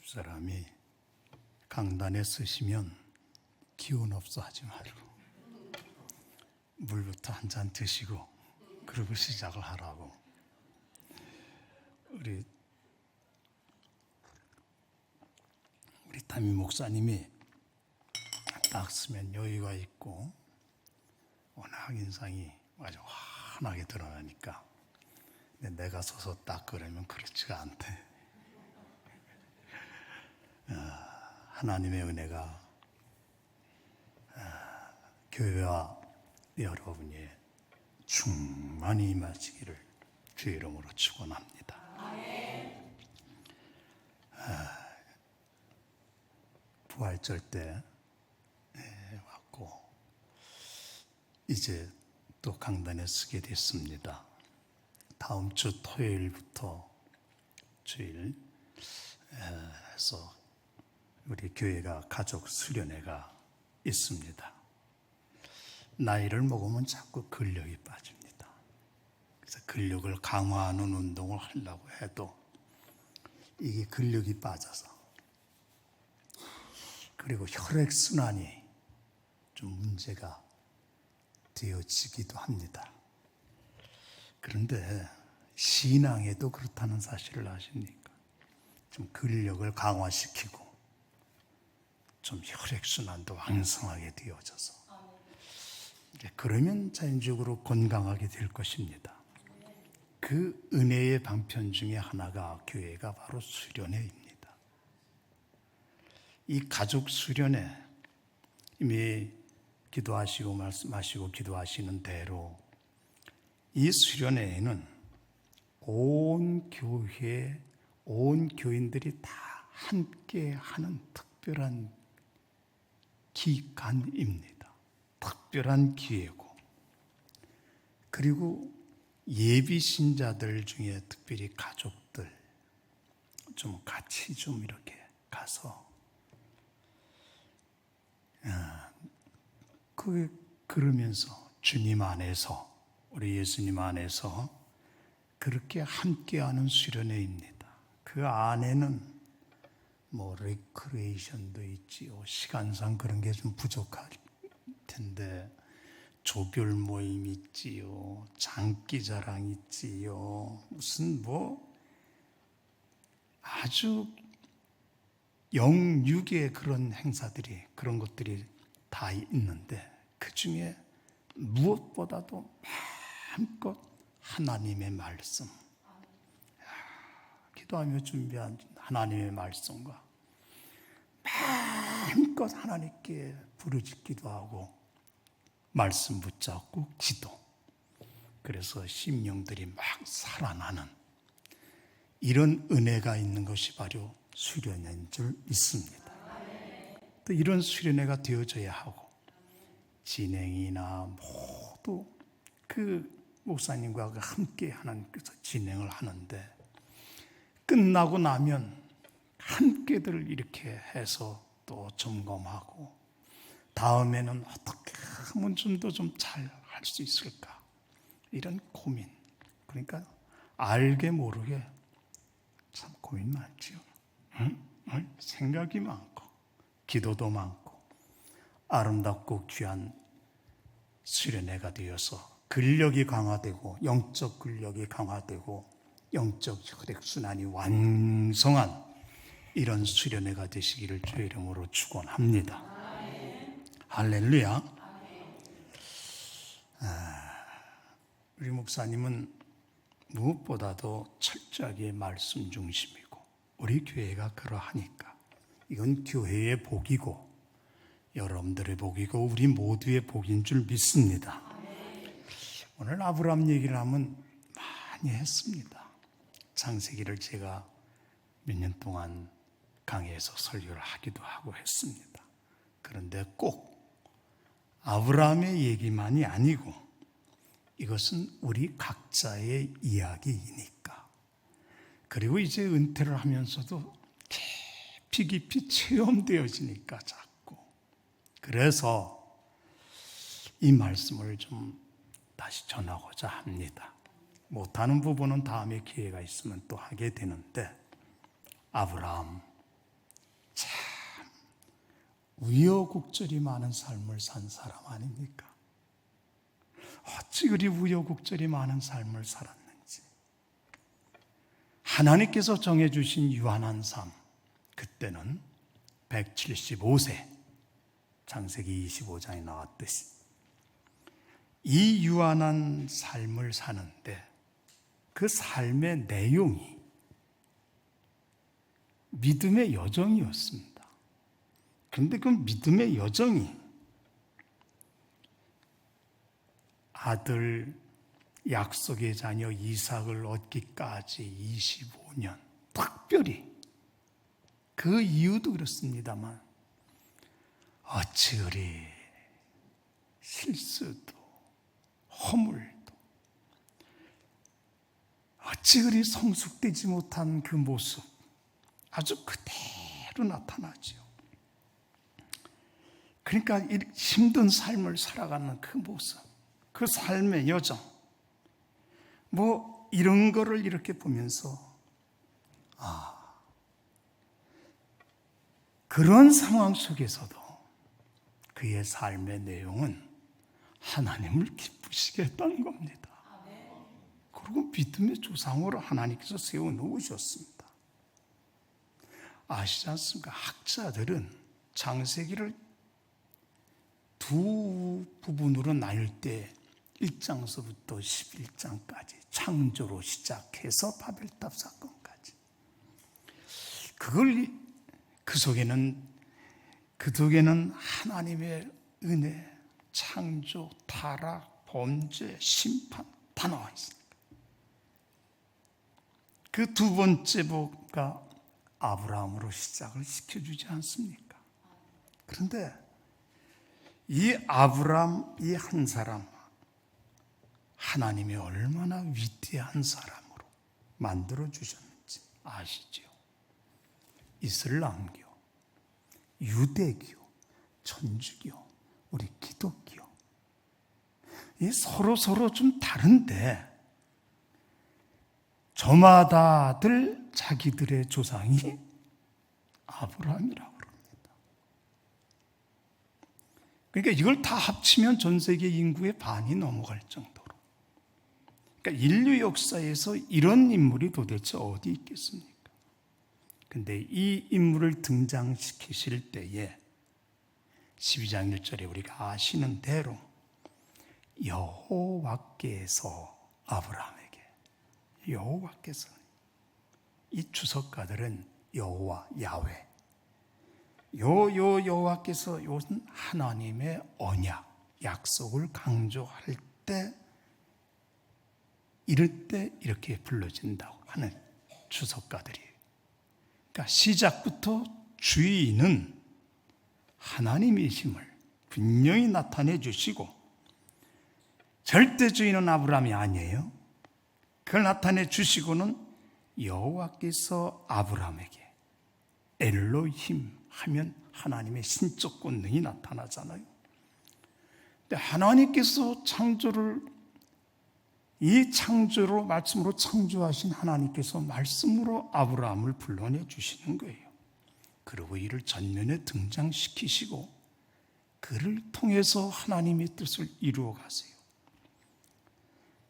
집사람이 강단에 쓰시면 기운 없어 하지 말고 물부터 한 잔 드시고 그러고 시작을 하라고. 우리 담임 목사님이 딱 쓰면 여유가 있고 워낙 인상이 아주 환하게 드러나니까, 근데 내가 서서 딱 그러면 그렇지가 않대. 하나님의 은혜가 교회와 여러분이 충만히 임하시기를 주의 이름으로 축원합니다. 부활절 때 왔고 이제 또 강단에 서게 됐습니다. 다음 주 토요일부터 주일 해서 우리 교회가 가족 수련회가 있습니다. 나이를 먹으면 자꾸 근력이 빠집니다. 그래서 근력을 강화하는 운동을 하려고 해도 이게 근력이 빠져서, 그리고 혈액순환이 좀 문제가 되어지기도 합니다. 그런데 신앙에도 그렇다는 사실을 아십니까? 좀 근력을 강화시키고 좀 혈액순환도 왕성하게 되어져서, 그러면 자연적으로 건강하게 될 것입니다. 그 은혜의 방편 중에 하나가 교회가 바로 수련회입니다. 이 가족 수련회, 이미 기도하시고 말씀하시고 기도하시는 대로 이 수련회에는 온 교회, 온 교인들이 다 함께 하는 특별한 기간입니다. 특별한 기회고, 그리고 예비 신자들 중에 특별히 가족들 좀 같이 좀 이렇게 가서 그러면서 주님 안에서, 우리 예수님 안에서 그렇게 함께하는 수련회입니다. 그 안에는 뭐 레크레이션도 있지요. 시간상 그런 게 좀 부족할 텐데 조별 모임 있지요. 장기자랑 있지요. 무슨 뭐 아주 영육의 그런 행사들이, 그런 것들이 다 있는데, 그 중에 무엇보다도 마음껏 하나님의 말씀, 기도하며 준비한 하나님의 말씀과 마음껏 하나님께 부르짖기도 하고 말씀 붙잡고 기도, 그래서 심령들이 막 살아나는 이런 은혜가 있는 것이 바로 수련회인 줄 믿습니다. 또 이런 수련회가 되어져야 하고, 진행이나 모두 그 목사님과 함께 하는, 그래서 진행을 하는데, 끝나고 나면 함께들 이렇게 해서 또 점검하고, 다음에는 어떻게 하면 좀 더 좀 잘 할 수 있을까, 이런 고민. 그러니까 알게 모르게 참 고민 많지요. 생각이 많고 기도도 많고 아름답고 귀한 수련회가 되어서 근력이 강화되고, 영적 근력이 강화되고 영적 혈액순환이 왕성한 이런 수련회가 되시기를 주의 이름으로 축원합니다. 할렐루야. 우리 목사님은 무엇보다도 철저하게 말씀 중심이고, 우리 교회가 그러하니까 이건 교회의 복이고 여러분들의 복이고 우리 모두의 복인 줄 믿습니다. 오늘 아브라함 얘기를 하면 많이 했습니다. 창세기를 제가 몇 년 동안 강의에서 설교를 하기도 하고 했습니다. 그런데 꼭 아브라함의 얘기만이 아니고 이것은 우리 각자의 이야기이니까, 그리고 이제 은퇴를 하면서도 깊이 체험되어지니까 자꾸, 그래서 이 말씀을 좀 다시 전하고자 합니다. 못하는 부분은 다음에 기회가 있으면 또 하게 되는데, 아브라함 우여곡절이 많은 삶을 산 사람 아닙니까? 어찌 그리 우여곡절이 많은 삶을 살았는지. 하나님께서 정해주신 유한한 삶, 그때는 175세, 창세기 25장에 나왔듯이 이 유한한 삶을 사는데 그 삶의 내용이 믿음의 여정이었습니다. 그런데 그 믿음의 여정이 아들 약속의 자녀 이삭을 얻기까지 25년, 특별히 그 이유도 그렇습니다만 어찌 그리 실수도 허물도 어찌 그리 성숙되지 못한 그 모습 아주 그대로 나타나죠. 그러니까 힘든 삶을 살아가는 그 모습, 그 삶의 여정, 뭐 이런 거를 이렇게 보면서 그런 상황 속에서도 그의 삶의 내용은 하나님을 기쁘시게 했다는 겁니다. 그리고 믿음의 조상으로 하나님께서 세워놓으셨습니다. 아시지 않습니까? 학자들은 창세기를 두 부분으로 나눌 때 1장서부터 11장까지 창조로 시작해서 바벨탑 사건까지 그 속에는 하나님의 은혜, 창조, 타락, 범죄, 심판 다 나와 있습니다. 그 두 번째 복가 아브라함으로 시작을 시켜주지 않습니까? 그런데 이 아브라함 이 한 사람, 하나님이 얼마나 위대한 사람으로 만들어주셨는지 아시죠? 이슬람교, 유대교, 천주교, 우리 기독교, 이 서로 좀 다른데 저마다들 자기들의 조상이 아브라함이라고 합니다. 그러니까 이걸 다 합치면 전 세계 인구의 반이 넘어갈 정도로. 그러니까 인류 역사에서 이런 인물이 도대체 어디 있겠습니까? 근데 이 인물을 등장시키실 때에 12장 1절에 우리가 아시는 대로 여호와께서 아브라함에게, 여호와께서, 이 주석가들은 여호와, 야훼, 여호와께서 이것은 하나님의 언약, 약속을 강조할 때 이럴 때 이렇게 불러진다고 하는 주석가들이에요. 그러니까 시작부터 주인은 하나님이심을 분명히 나타내 주시고, 절대 주인은 아브라함이 아니에요. 그걸 나타내 주시고는 여호와께서 아브라함에게, 엘로힘 하면 하나님의 신적 권능이 나타나잖아요. 근데 하나님께서 이 창조로, 말씀으로 창조하신 하나님께서 말씀으로 아브라함을 불러내 주시는 거예요. 그리고 이를 전면에 등장시키시고 그를 통해서 하나님의 뜻을 이루어 가세요.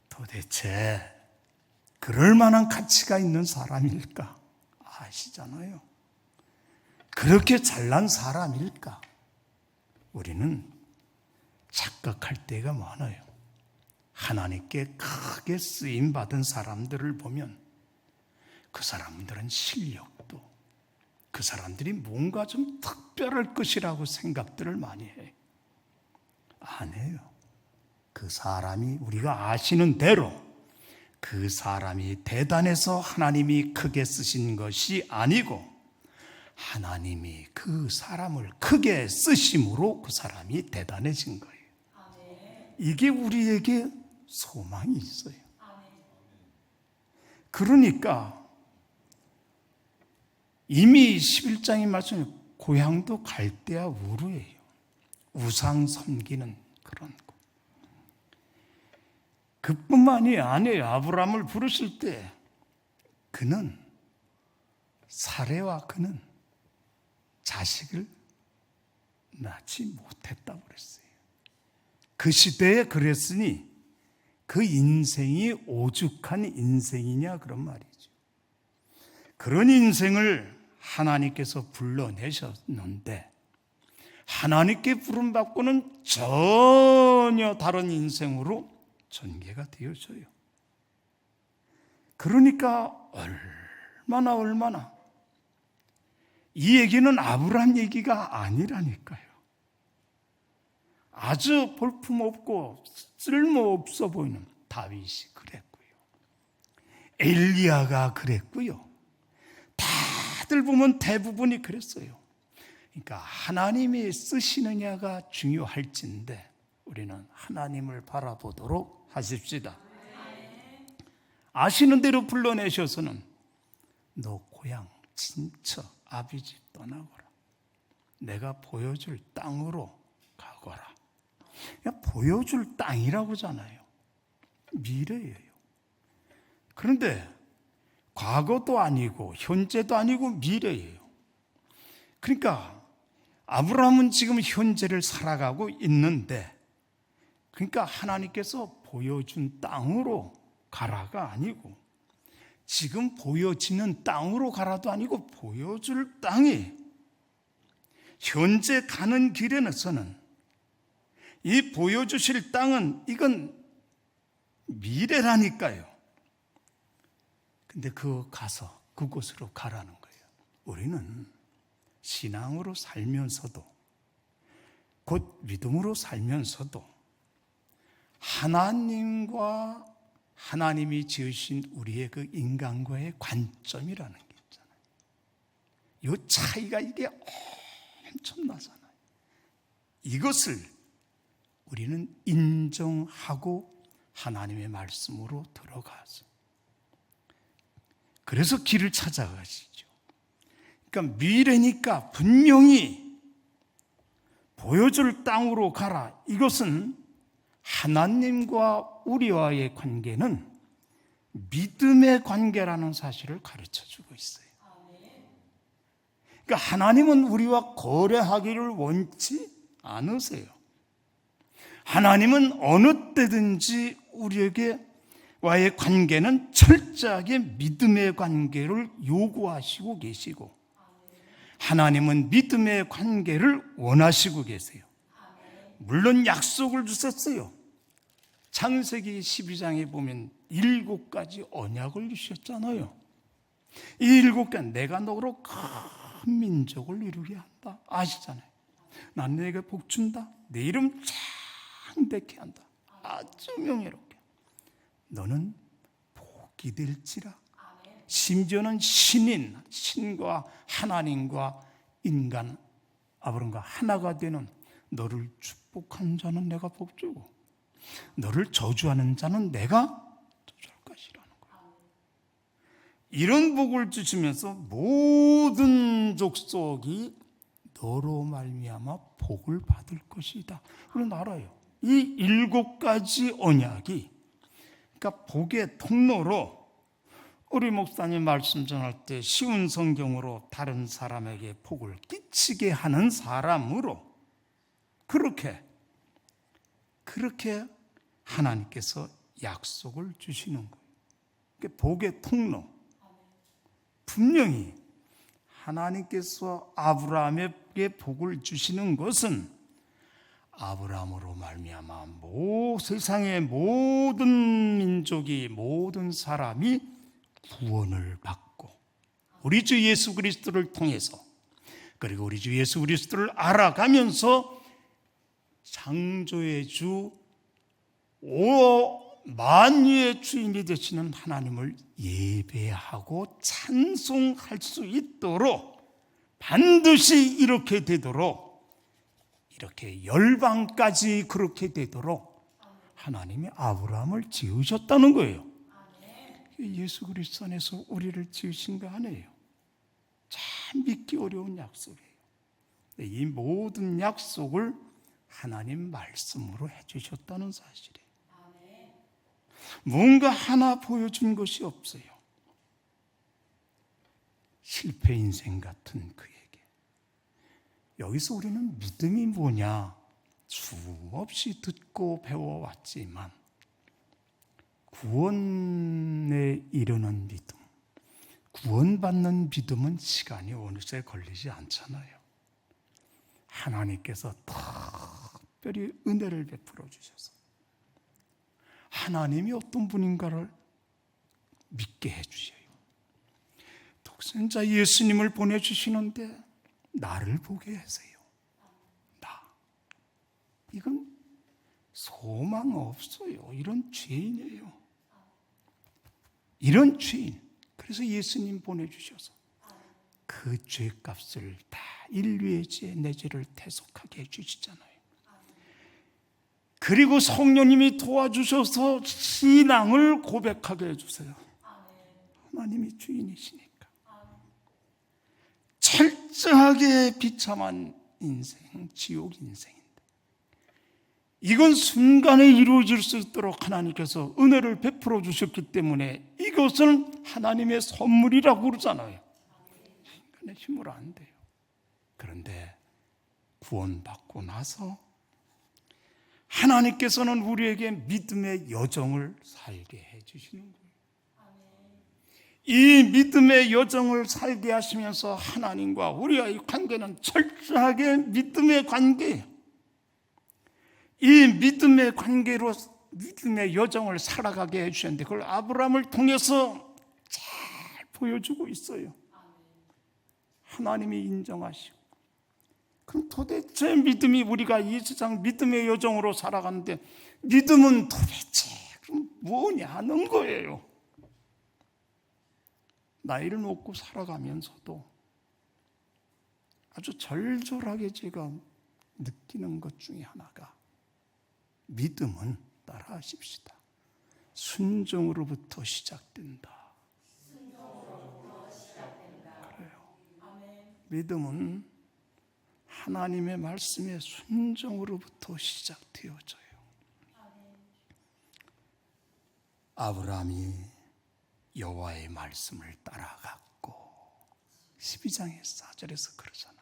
도대체 그럴 만한 가치가 있는 사람일까? 아시잖아요. 그렇게 잘난 사람일까? 우리는 착각할 때가 많아요. 하나님께 크게 쓰임받은 사람들을 보면 그 사람들은 실력도, 그 사람들이 뭔가 좀 특별할 것이라고 생각들을 많이 해요. 아니에요. 그 사람이, 우리가 아시는 대로 그 사람이 대단해서 하나님이 크게 쓰신 것이 아니고 하나님이 그 사람을 크게 쓰심으로 그 사람이 대단해진 거예요. 이게 우리에게 소망이 있어요. 그러니까 이미 11장의 말씀에 고향도 갈대아 우르예요. 우상 섬기는 그런 거. 그뿐만이 아니에요. 아브라함을 부르실 때 사레와 그는 자식을 낳지 못했다고 그랬어요. 그 시대에 그랬으니 그 인생이 오죽한 인생이냐 그런 말이죠. 그런 인생을 하나님께서 불러내셨는데 하나님께 부름받고는 전혀 다른 인생으로 전개가 되어져요. 그러니까 얼마나 이 얘기는 아브라함 얘기가 아니라니까요. 아주 볼품없고 쓸모없어 보이는 다윗이 그랬고요. 엘리야가 그랬고요. 다들 보면 대부분이 그랬어요. 그러니까 하나님이 쓰시느냐가 중요할진데 우리는 하나님을 바라보도록 하십시다. 아시는 대로 불러내셔서는 너 고향 친척 아비집 떠나거라. 내가 보여줄 땅으로 가거라. 그냥 보여줄 땅이라고 하잖아요. 미래예요. 그런데 과거도 아니고 현재도 아니고 미래예요. 그러니까 아브라함은 지금 현재를 살아가고 있는데 그러니까 하나님께서 보여준 땅으로 가라가 아니고 지금 보여지는 땅으로 가라도 아니고 보여줄 땅이 현재 가는 길에서는 이 보여주실 땅은 이건 미래라니까요. 근데 가서 그곳으로 가라는 거예요. 우리는 신앙으로 살면서도 곧 믿음으로 살면서도 하나님과 하나님이 지으신 우리의 그 인간과의 관점이라는 게 있잖아요. 이 차이가 이게 엄청나잖아요. 이것을 우리는 인정하고 하나님의 말씀으로 들어가서 그래서 길을 찾아가시죠. 그러니까 미래니까 분명히 보여줄 땅으로 가라. 이것은 하나님과 우리와의 관계는 믿음의 관계라는 사실을 가르쳐주고 있어요. 그러니까 하나님은 우리와 거래하기를 원치 않으세요. 하나님은 어느 때든지 우리에게와의 관계는 철저하게 믿음의 관계를 요구하시고 계시고 하나님은 믿음의 관계를 원하시고 계세요. 물론 약속을 주셨어요. 창세기 12장에 보면 7가지 언약을 주셨잖아요. 이 7가지 내가 너로 큰 민족을 이루게 한다. 아시잖아요. 난 너에게 복 준다. 내 이름 창대케 한다. 아주 명예롭게. 너는 복이 될지라. 심지어는 신과 하나님과 인간 아브람과 하나가 되는 너를 축복한 자는 내가 복주고 너를 저주하는 자는 내가 저주할 것이라는 거예요. 이런 복을 주시면서 모든 족속이 너로 말미암아 복을 받을 것이다. 우리는 알아요. 이 7가지 언약이 그러니까 복의 통로로 우리 목사님 말씀 전할 때 쉬운 성경으로 다른 사람에게 복을 끼치게 하는 사람으로 그렇게 하나님께서 약속을 주시는 거예요. 그러니까 복의 통로. 분명히 하나님께서 아브라함에게 복을 주시는 것은 아브라함으로 말미암아 세상의 모든 민족이 모든 사람이 구원을 받고 우리 주 예수 그리스도를 통해서 그리고 우리 주 예수 그리스도를 알아가면서 창조의 주 만유의 주인이 되시는 하나님을 예배하고 찬송할 수 있도록 반드시 이렇게 되도록 이렇게 열방까지 그렇게 되도록 하나님이 아브라함을 지으셨다는 거예요. 예수 그리스도 안에서 우리를 지으신 거 아니에요. 참 믿기 어려운 약속이에요. 이 모든 약속을 하나님 말씀으로 해주셨다는 사실이에요. 뭔가 하나 보여준 것이 없어요. 실패 인생 같은 그에게 여기서 우리는 믿음이 뭐냐? 수없이 듣고 배워왔지만 구원에 이르는 믿음, 구원받는 믿음은 시간이 어느새 걸리지 않잖아요. 하나님께서 특별히 은혜를 베풀어 주셔서 하나님이 어떤 분인가를 믿게 해주셔요. 독생자 예수님을 보내주시는데 나를 보게 하세요. 나. 이건 소망 없어요. 이런 죄인이에요. 이런 죄인. 그래서 예수님 보내주셔서 그 죄값을 다 인류의 죄, 내 죄를 대속하게 해주시잖아요. 그리고 성령님이 도와주셔서 신앙을 고백하게 해주세요. 하나님이 주인이시니까. 철저하게 비참한 인생, 지옥 인생인데 이건 순간에 이루어질 수 있도록 하나님께서 은혜를 베풀어 주셨기 때문에 이것은 하나님의 선물이라고 그러잖아요. 인간의 힘으로 안 돼요. 그런데 구원받고 나서 하나님께서는 우리에게 믿음의 여정을 살게 해주시는 거예요. 이 믿음의 여정을 살게 하시면서 하나님과 우리와의 관계는 철저하게 믿음의 관계예요. 이 믿음의 관계로 믿음의 여정을 살아가게 해주셨는데 그걸 아브라함을 통해서 잘 보여주고 있어요. 하나님이 인정하시고. 그럼 도대체 믿음이 우리가 이 세상 믿음의 여정으로 살아가는데 믿음은 도대체 그럼 뭐냐는 거예요. 나이를 먹고 살아가면서도 아주 절절하게 제가 느끼는 것 중에 하나가 믿음은 따라하십시다. 순종으로부터 시작된다. 그래요. 믿음은 하나님의 말씀에 순종으로부터 시작되어져요. 아브라함이 여호와의 말씀을 따라갔고 12장의 4절에서 그러잖아요.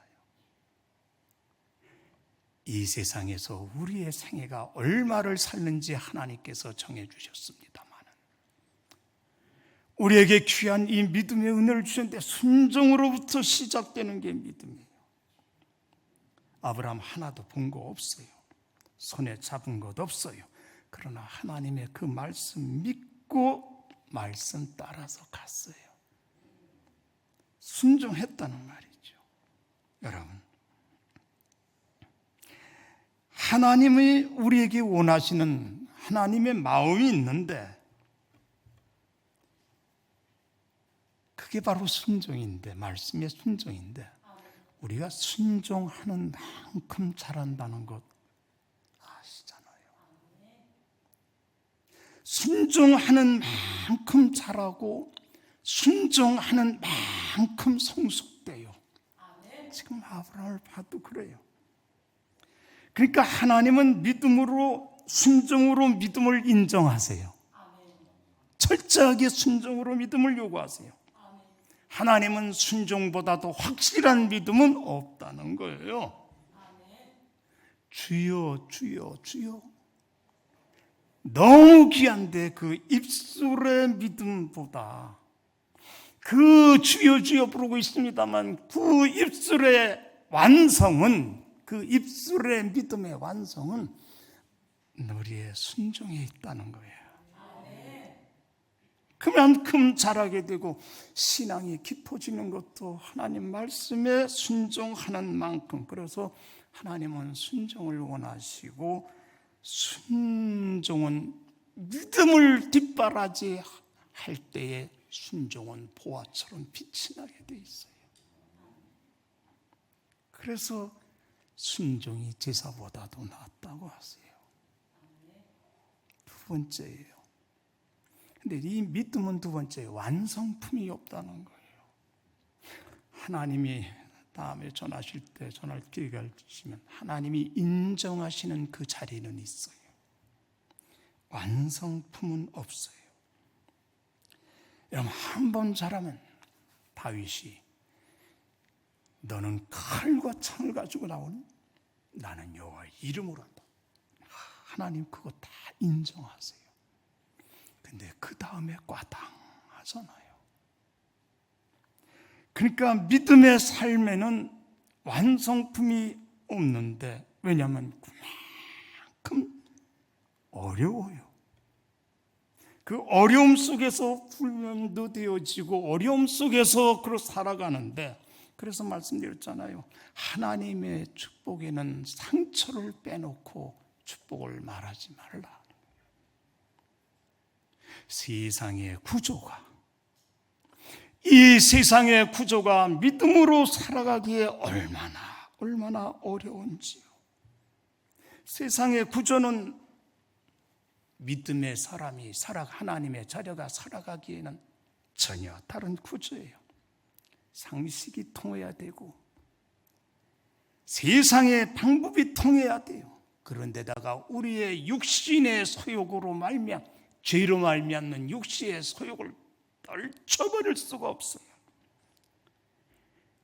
이 세상에서 우리의 생애가 얼마를 살는지 하나님께서 정해주셨습니다만 우리에게 귀한 이 믿음의 은혜를 주셨는데 순종으로부터 시작되는 게 믿음이에요. 아브라함 하나도 본 거 없어요. 손에 잡은 것 없어요. 그러나 하나님의 그 말씀 믿고 말씀 따라서 갔어요. 순종했다는 말이죠. 여러분, 하나님이 우리에게 원하시는 하나님의 마음이 있는데 그게 바로 순종인데, 말씀의 순종인데 우리가 순종하는 만큼 잘한다는 것 아시잖아요. 순종하는 만큼 잘하고 순종하는 만큼 성숙돼요. 지금 아브라함을 봐도 그래요. 그러니까 하나님은 믿음으로 순종으로 믿음을 인정하세요. 철저하게 순종으로 믿음을 요구하세요. 하나님은 순종보다도 확실한 믿음은 없다는 거예요. 주여 주여 주여. 너무 귀한데 그 입술의 믿음보다 그 주여 주여 부르고 있습니다만 그 입술의 완성은, 그 입술의 믿음의 완성은 우리의 순종에 있다는 거예요. 그만큼 잘하게 되고 신앙이 깊어지는 것도 하나님 말씀에 순종하는 만큼. 그래서 하나님은 순종을 원하시고 순종은 믿음을 뒷바라지 할 때에 순종은 보화처럼 빛이 나게 돼 있어요. 그래서 순종이 제사보다도 낫다고 하세요. 두 번째예요. 근데 이 믿음은 두 번째, 완성품이 없다는 거예요. 하나님이 다음에 전하실 때 전할 기회가 주시면 하나님이 인정하시는 그 자리는 있어요. 완성품은 없어요. 여러분, 한 번 잘하면 다윗이 너는 칼과 창을 가지고 나오니 나는 여호와의 이름으로 한다. 하나님 그거 다 인정하세요. 근데 그 다음에 과당하잖아요. 그러니까 믿음의 삶에는 완성품이 없는데, 왜냐하면 그만큼 어려워요. 그 어려움 속에서 훈련도 되어지고 어려움 속에서 그렇게 살아가는데, 그래서 말씀드렸잖아요. 하나님의 축복에는 상처를 빼놓고 축복을 말하지 말라. 세상의 구조가, 이 세상의 구조가 믿음으로 살아가기에 얼마나 어려운지요. 세상의 구조는 믿음의 사람이 하나님의 자녀가 살아가기에는 전혀 다른 구조예요. 상식이 통해야 되고 세상의 방법이 통해야 돼요. 그런데다가 우리의 육신의 소욕으로 말미암아, 죄로 말미암는 육신의 소욕을 떨쳐버릴 수가 없어요.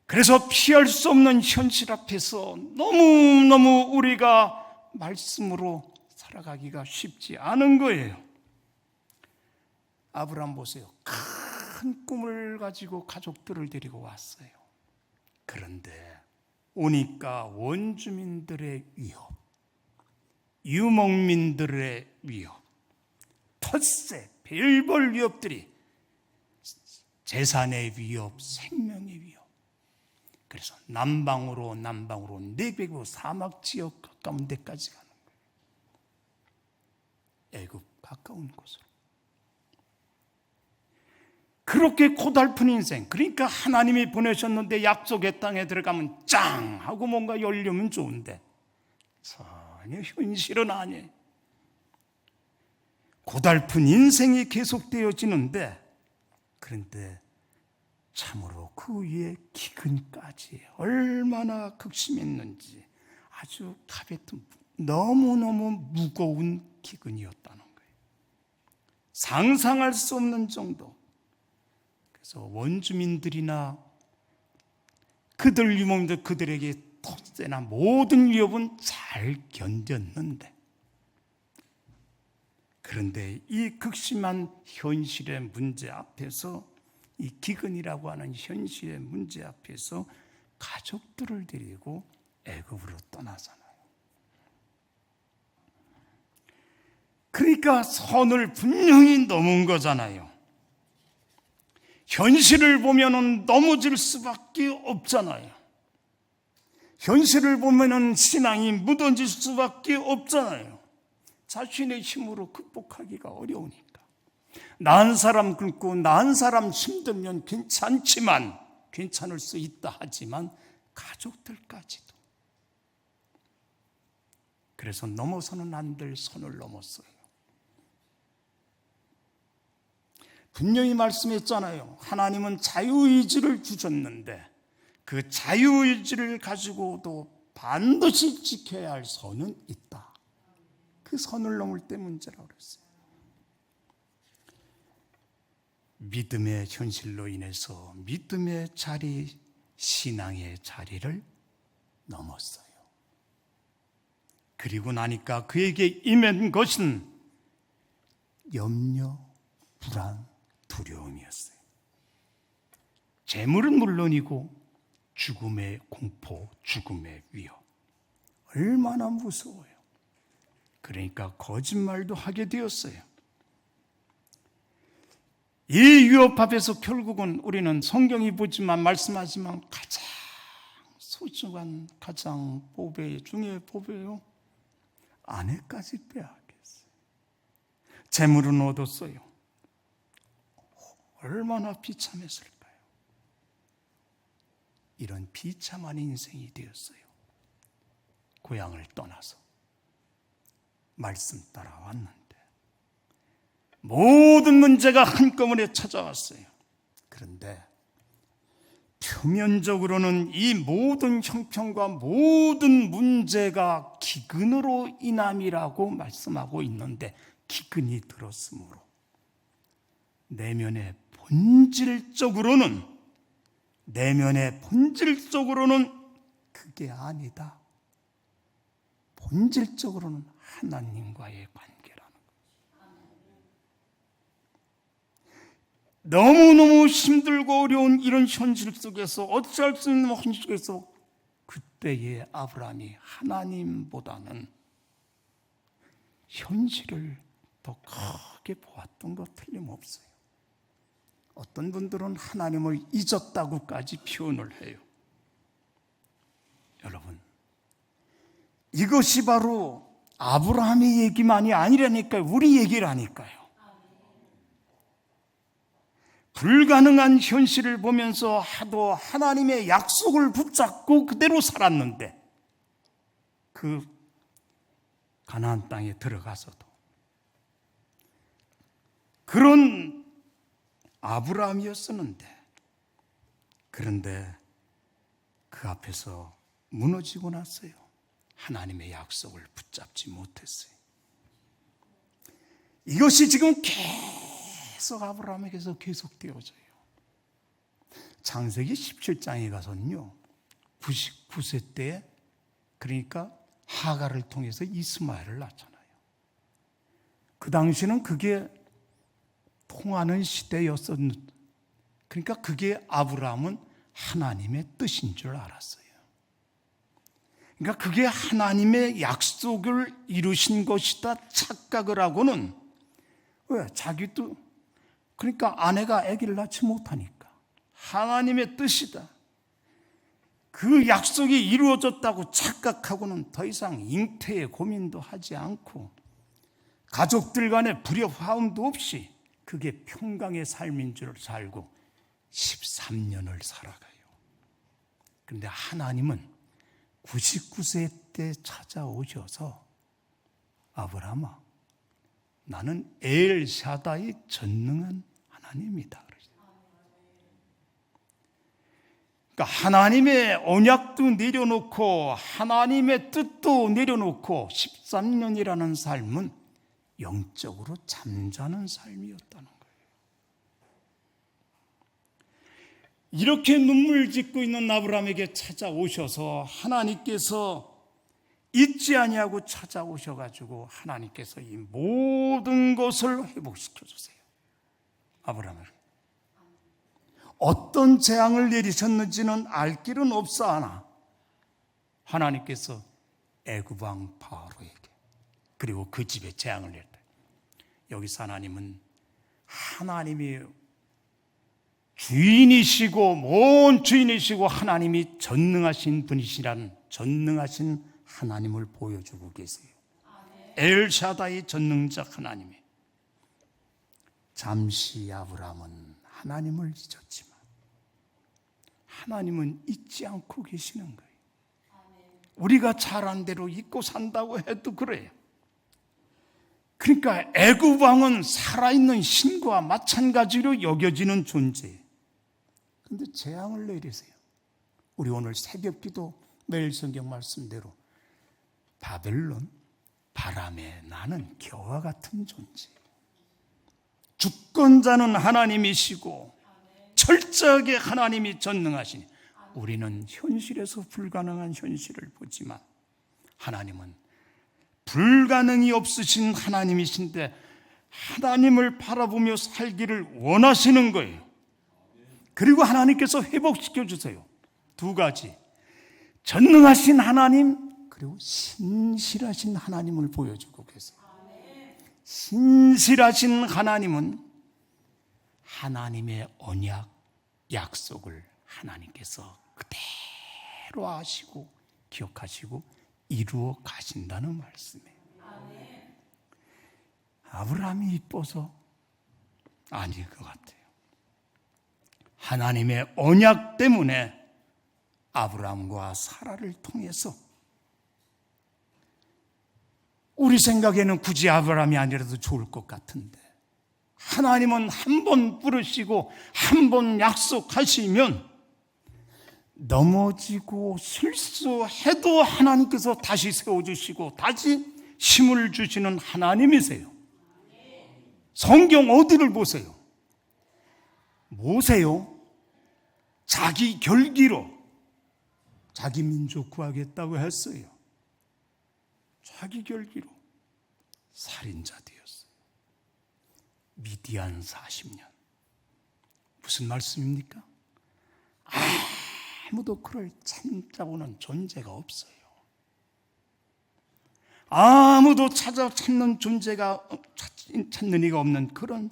그래서 피할 수 없는 현실 앞에서 너무너무 우리가 말씀으로 살아가기가 쉽지 않은 거예요. 아브라함 보세요. 큰 꿈을 가지고 가족들을 데리고 왔어요. 그런데 오니까 원주민들의 위협, 유목민들의 위협, 텃세, 별별 위협들이, 재산의 위협, 생명의 위협. 그래서 남방으로 내배구 사막 지역 가까운 데까지 가는 거예요. 애굽 가까운 곳으로. 그렇게 고달픈 인생, 그러니까 하나님이 보내셨는데 약속의 땅에 들어가면 짱 하고 뭔가 열리면 좋은데 전혀 현실은 아니에요. 고달픈 인생이 계속되어지는데, 그런데 참으로 그 위에 기근까지 얼마나 극심했는지, 아주 가베트 너무너무 무거운 기근이었다는 거예요. 상상할 수 없는 정도. 그래서 원주민들이나 그들 유목민들, 그들에게 텃세나 모든 위협은 잘 견뎠는데, 그런데 이 극심한 현실의 문제 앞에서, 이 기근이라고 하는 현실의 문제 앞에서 가족들을 데리고 애굽으로 떠나잖아요. 그러니까 선을 분명히 넘은 거잖아요. 현실을 보면은 넘어질 수밖에 없잖아요. 현실을 보면은 신앙이 무너질 수밖에 없잖아요. 자신의 힘으로 극복하기가 어려우니까. 나은 사람 굶고 나은 사람 힘들면 괜찮을 수 있다 하지만 가족들까지도. 그래서 넘어서는 안 될 선을 넘었어요. 분명히 말씀했잖아요. 하나님은 자유의지를 주셨는데 그 자유의지를 가지고도 반드시 지켜야 할 선은 있다. 그 선을 넘을 때 문제라고 그랬어요. 믿음의 현실로 인해서 믿음의 자리, 신앙의 자리를 넘었어요. 그리고 나니까 그에게 임한 것은 염려, 불안, 두려움이었어요. 재물은 물론이고 죽음의 공포, 죽음의 위협. 얼마나 무서워요. 그러니까 거짓말도 하게 되었어요. 이 위협 앞에서 결국은 우리는 성경이 보지만 말씀하지만 가장 소중한, 가장 보배 중에 보배요. 아내까지 빼앗겼어요. 재물은 얻었어요. 얼마나 비참했을까요? 이런 비참한 인생이 되었어요. 고향을 떠나서 말씀 따라왔는데 모든 문제가 한꺼번에 찾아왔어요. 그런데 표면적으로는 이 모든 형편과 모든 문제가 기근으로 인함이라고 말씀하고 있는데, 기근이 들었으므로 내면의 본질적으로는 내면의 본질적으로는 그게 아니다. 본질적으로는 하나님과의 관계라는 거예요. 너무너무 힘들고 어려운 이런 현실 속에서, 어찌할 수 있는 현실 속에서 그때의 아브라함이 하나님보다는 현실을 더 크게 보았던 것 틀림없어요. 어떤 분들은 하나님을 잊었다고까지 표현을 해요. 여러분, 이것이 바로 아브라함의 얘기만이 아니라니까요. 우리 얘기라니까요. 불가능한 현실을 보면서 하도 하나님의 약속을 붙잡고 그대로 살았는데, 그 가나안 땅에 들어가서도 그런 아브라함이었었는데, 그런데 그 앞에서 무너지고 났어요. 하나님의 약속을 붙잡지 못했어요. 이것이 지금 계속 아브라함에게서 계속되어져요. 창세기 17장에 가서는요, 99세 때, 그러니까 하갈을 통해서 이스마엘을 낳잖아요. 그 당시는 그게 통하는 시대였었는데, 그러니까 그게 아브라함은 하나님의 뜻인 줄 알았어요. 그러니까 그게 하나님의 약속을 이루신 것이다 착각을 하고는, 왜? 자기도, 그러니까 아내가 아기를 낳지 못하니까 하나님의 뜻이다, 그 약속이 이루어졌다고 착각하고는 더 이상 잉태의 고민도 하지 않고 가족들 간의 불협화음도 없이 그게 평강의 삶인 줄 살고 13년을 살아가요. 그런데 하나님은 99세 때 찾아오셔서, 아브라함아, 나는 엘샤다이 전능한 하나님이다. 그러니까 하나님의 언약도 내려놓고 하나님의 뜻도 내려놓고 13년이라는 삶은 영적으로 잠자는 삶이었다는 거예요. 이렇게 눈물 짓고 있는 아브라함에게 찾아오셔서 하나님께서 잊지 아니하고 찾아오셔가지고 하나님께서 이 모든 것을 회복시켜 주세요. 아브라함을 어떤 재앙을 내리셨는지는 알 길은 없사하나 하나님께서 애굽 왕 바로에게, 그리고 그 집에 재앙을 내렸다. 여기서 하나님은 하나님이 주인이시고 모든 주인이시고 하나님이 전능하신 분이시라는 전능하신 하나님을 보여주고 계세요. 엘샤다이 전능자 하나님이. 잠시 아브라함은 하나님을 잊었지만 하나님은 잊지 않고 계시는 거예요. 우리가 잘한 대로 잊고 산다고 해도 그래요. 그러니까 애굽 왕은 살아있는 신과 마찬가지로 여겨지는 존재예요. 그런데 재앙을 내리세요. 우리 오늘 새벽기도 매일 성경 말씀대로 바벨론, 바람에 나는 겨와 같은 존재예요. 주권자는 하나님이시고 철저하게 하나님이 전능하시니 우리는 현실에서 불가능한 현실을 보지만 하나님은 불가능이 없으신 하나님이신데 하나님을 바라보며 살기를 원하시는 거예요. 그리고 하나님께서 회복시켜 주세요. 두 가지, 전능하신 하나님 그리고 신실하신 하나님을 보여주고 계세요. 신실하신 하나님은 하나님의 언약, 약속을 하나님께서 그대로 아시고 기억하시고 이루어 가신다는 말씀이에요. 아브라함이 이뻐서 아닐 것 같아요. 하나님의 언약 때문에 아브라함과 사라를 통해서, 우리 생각에는 굳이 아브라함이 아니라도 좋을 것 같은데 하나님은 한 번 부르시고 한 번 약속하시면 넘어지고 실수해도 하나님께서 다시 세워주시고 다시 힘을 주시는 하나님이세요. 성경 어디를 보세요? 모세요. 자기 결기로 자기 민족 구하겠다고 했어요. 자기 결기로 살인자 되었어요. 미디안 40년. 무슨 말씀입니까? 아무도 그를 찾아오는 존재가 없어요. 아무도 찾는 존재가 찾는 이가 없는 그런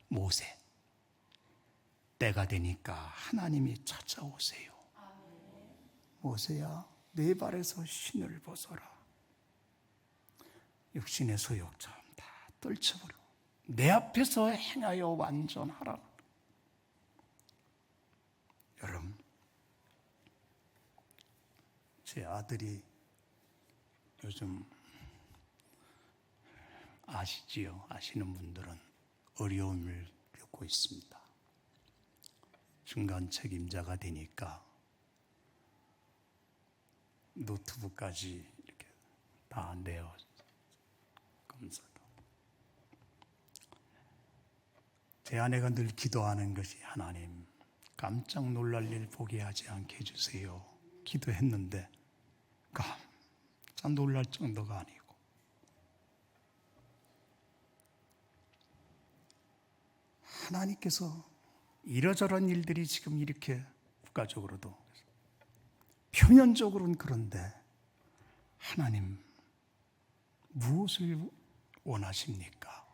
모세. 때가 되니까 하나님이 찾아오세요. 모세야, 내 발에서 신을 벗어라. 육신의 소욕처럼 다 떨쳐버려. 내 앞에서 행하여 완전하라. 여러분, 제 아들이 요즘 아시지요? 아시는 분들은 어려움을 겪고 있습니다. 중간 책임자가 되니까 노트북까지 이렇게 다 내어 검사도. 제 아내가 늘 기도하는 것이 하나님 깜짝 놀랄 일 보게 하지 않게 해주세요. 기도했는데 깜짝 놀랄 정도가 아니고 하나님께서 이러저런 일들이 지금 이렇게 국가적으로도 표면적으로는 그런데 하나님 무엇을 원하십니까?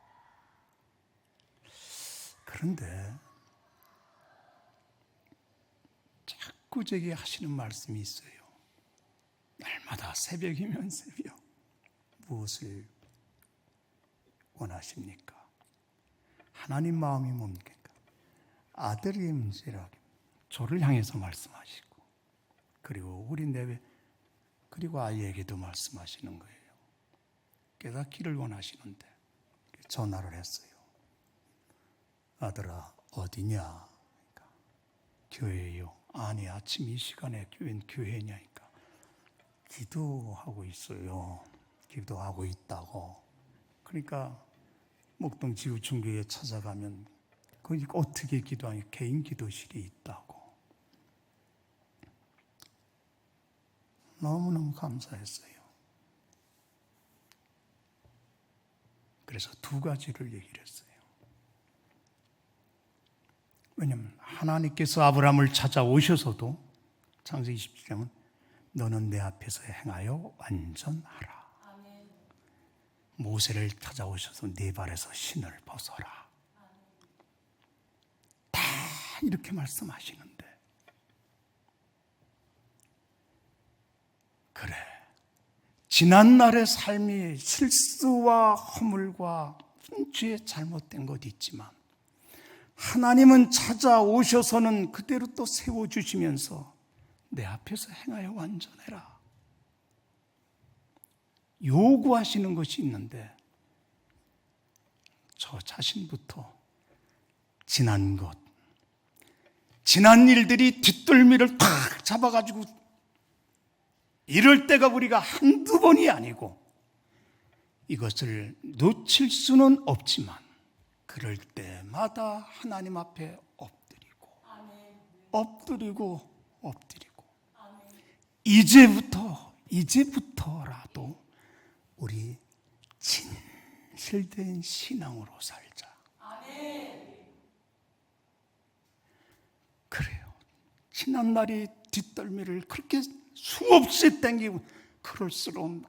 그런데 자꾸 제게 하시는 말씀이 있어요. 날마다 새벽이면 새벽 무엇을 원하십니까? 하나님 마음이 뭡니까? 아들의 문제라 저를 향해서 말씀하시고 그리고 우리 내외 그리고 아이에게도 말씀하시는 거예요. 깨닫기를 원하시는데 전화를 했어요. 아들아 어디냐? 그러니까, 교회요. 아니 아침 이 시간에 웬 교회냐니까 기도하고 있어요. 기도하고 있다고. 그러니까 목동 지구촌교회에 찾아가면 거기 어떻게 기도하냐? 개인 기도실이 있다고. 너무너무 감사했어요. 그래서 두 가지를 얘기를 했어요. 왜냐하면 하나님께서 아브라함을 찾아오셔서도 창세기 27장은 너는 내 앞에서 행하여 완전하라. 모세를 찾아오셔서 네 발에서 신을 벗어라. 다 이렇게 말씀하시는데 그래 지난날의 삶이 실수와 허물과 죄 잘못된 것 있지만 하나님은 찾아오셔서는 그대로 또 세워주시면서 내 앞에서 행하여 완전해라. 요구하시는 것이 있는데 저 자신부터 지난 것, 지난 일들이 뒷덜미를 탁 잡아가지고 이럴 때가 우리가 한두 번이 아니고 이것을 놓칠 수는 없지만 그럴 때마다 하나님 앞에 엎드리고 이제부터라도 우리 진실된 신앙으로 살자. 그래요. 지난날이 뒷덜미를 그렇게 수없이 땡기고 그럴수록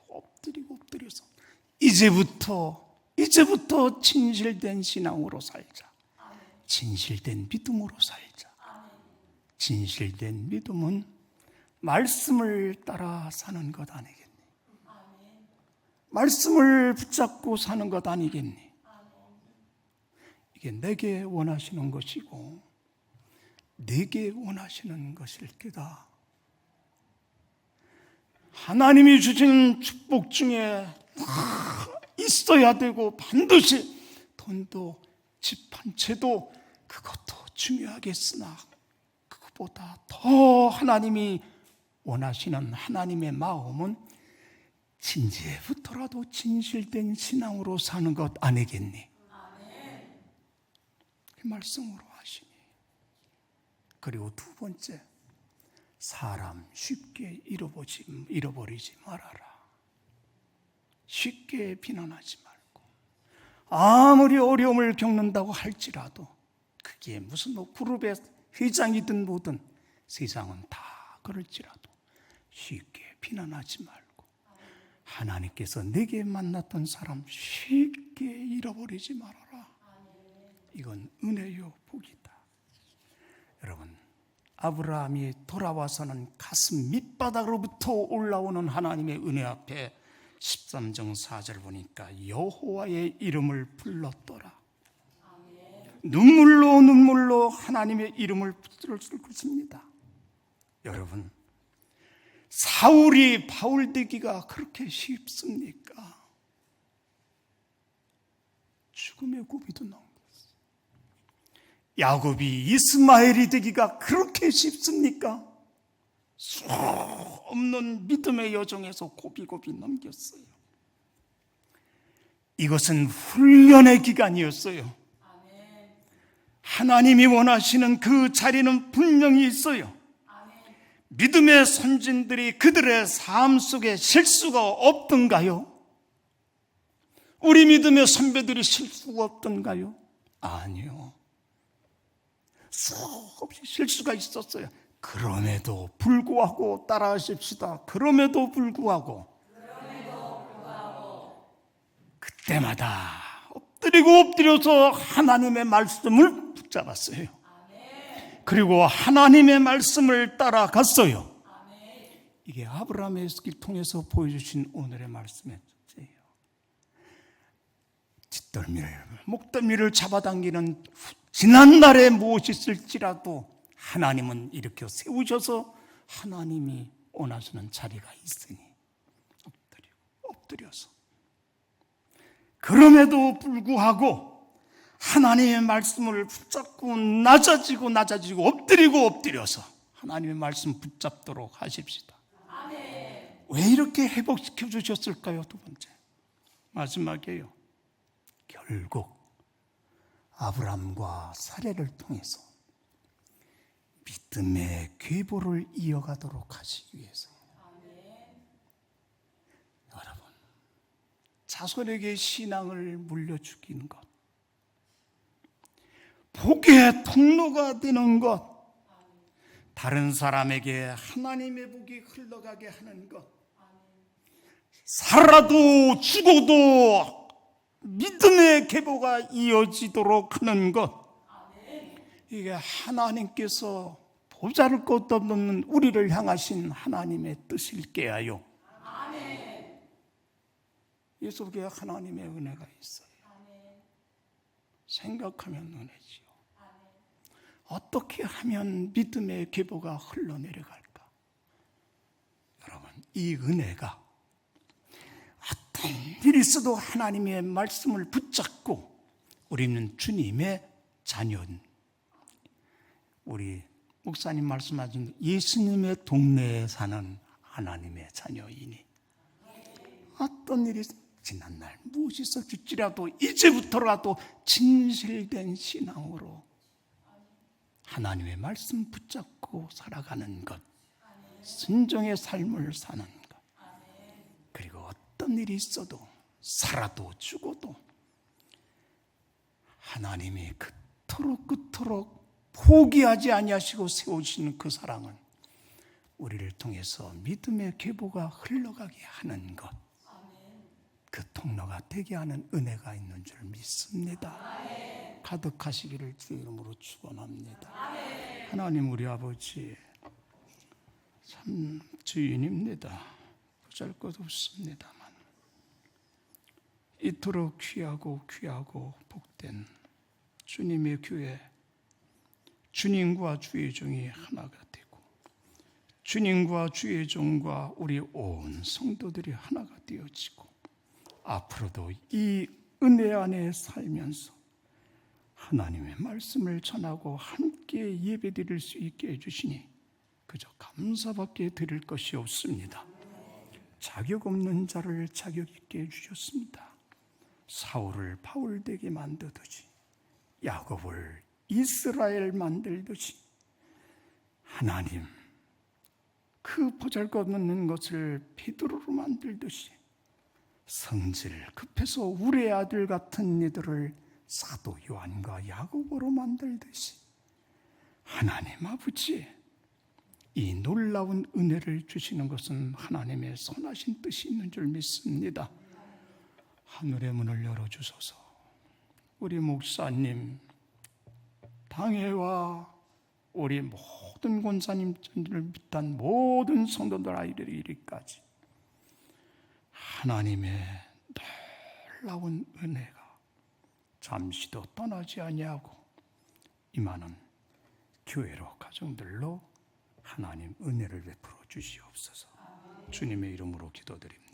엎드려서 이제부터 진실된 신앙으로 살자. 진실된 믿음으로 살자. 진실된 믿음은 말씀을 따라 사는 것 아니겠니? 말씀을 붙잡고 사는 것 아니겠니? 이게 내게 원하시는 것이고 내게 원하시는 것일 게다. 하나님이 주신 축복 중에 있어야 되고 반드시 돈도 집 한 채도 그것도 중요하겠으나 그것보다 더 하나님이 원하시는 하나님의 마음은 진지부터라도 진실된 신앙으로 사는 것 아니겠니? 그 말씀으로 하시니 그리고 두 번째, 사람 쉽게 잃어버리지 말아라. 쉽게 비난하지 말고, 아무리 어려움을 겪는다고 할지라도 그게 무슨 그룹의 회장이든 뭐든 세상은 다 그럴지라도 쉽게 비난하지 말고, 하나님께서 내게 만났던 사람 쉽게 잃어버리지 말아라. 이건 은혜요 복이다. 여러분, 아브라함이 돌아와서는 가슴 밑바닥으로부터 올라오는 하나님의 은혜 앞에 13장 4절 보니까 여호와의 이름을 불렀더라. 눈물로 하나님의 이름을 부르는 것입니다. 여러분, 사울이 바울 되기가 그렇게 쉽습니까? 죽음의 고비도 넘겼어요. 야곱이 이스마엘이 되기가 그렇게 쉽습니까? 수 없는 믿음의 여정에서 고비고비 넘겼어요. 이것은 훈련의 기간이었어요. 하나님이 원하시는 그 자리는 분명히 있어요. 믿음의 선진들이 그들의 삶 속에 실수가 없던가요? 우리 믿음의 선배들이 실수가 없던가요? 아니요. 수없이 실수가 있었어요. 그럼에도 불구하고 따라하십시다. 그럼에도 불구하고 그때마다 엎드려서 하나님의 말씀을 붙잡았어요. 그리고 하나님의 말씀을 따라갔어요. 이게 아브라함의 길 통해서 보여주신 오늘의 말씀의 뜻이에요. 목덜미를 잡아당기는 지난날에 무엇이 있을지라도 하나님은 일으켜 세우셔서 하나님이 원하시는 자리가 있으니 엎드려서, 그럼에도 불구하고 하나님의 말씀을 붙잡고 낮아지고 엎드려서 하나님의 말씀 붙잡도록 하십시다. 왜 이렇게 회복시켜 주셨을까요? 두 번째, 마지막이에요. 결국 아브람과 사례를 통해서 믿음의 계보를 이어가도록 하시기 위해서예요. 여러분, 자손에게 신앙을 물려주기는 것, 복의 통로가 되는 것, 다른 사람에게 하나님의 복이 흘러가게 하는 것, 살아도 죽어도 믿음의 계보가 이어지도록 하는 것, 이게 하나님께서 보잘 것 없는 우리를 향하신 하나님의 뜻일 게하요. 이 속에 하나님의 은혜가 있어요. 생각하면 은혜지요. 어떻게 하면 믿음의 계보가 흘러내려갈까? 여러분, 이 은혜가 어떤 일이 있어도 하나님의 말씀을 붙잡고 우리는 주님의 자녀인, 우리 목사님 말씀하신 예수님의 동네에 사는 하나님의 자녀이니 어떤 일이 지난날 무엇이 있을지라도 이제부터라도 진실된 신앙으로 하나님의 말씀 붙잡고 살아가는 것, 순종의 삶을 사는 것, 그리고 어떤 일이 있어도 살아도 죽어도 하나님이 그토록 포기하지 아니하시고 세우시는 그 사랑은 우리를 통해서 믿음의 계보가 흘러가게 하는 것, 그 통로가 되게 하는 은혜가 있는 줄 믿습니다. 가득하시기를 주의 이름으로 축원합니다. 하나님, 우리 아버지 참 주인입니다. 보잘것 없습니다만 이토록 귀하고 복된 주님의 교회, 주님과 주의 종이 하나가 되고 주님과 주의 종과 우리 온 성도들이 하나가 되어지고 앞으로도 이 은혜 안에 살면서 하나님의 말씀을 전하고 함께 예배드릴 수 있게 해주시니 그저 감사밖에 드릴 것이 없습니다. 자격 없는 자를 자격 있게 해주셨습니다. 사울을 바울 되게 만들듯이, 야곱을 이스라엘 만들듯이 하나님, 그 보잘것없는 것을 베드로로 만들듯이 성질 급해서 우리의 아들 같은 이들을 사도 요한과 야고보로 만들듯이 하나님 아버지, 이 놀라운 은혜를 주시는 것은 하나님의 선하신 뜻이 있는 줄 믿습니다. 하늘의 문을 열어주소서. 우리 목사님, 당회와 우리 모든 권사님들을 비롯한 모든 성도들 아이들이 이리까지 하나님의 놀라운 은혜가 잠시도 떠나지 아니하고 임하는 교회로 가정들로 하나님 은혜를 베풀어 주시옵소서. 주님의 이름으로 기도드립니다.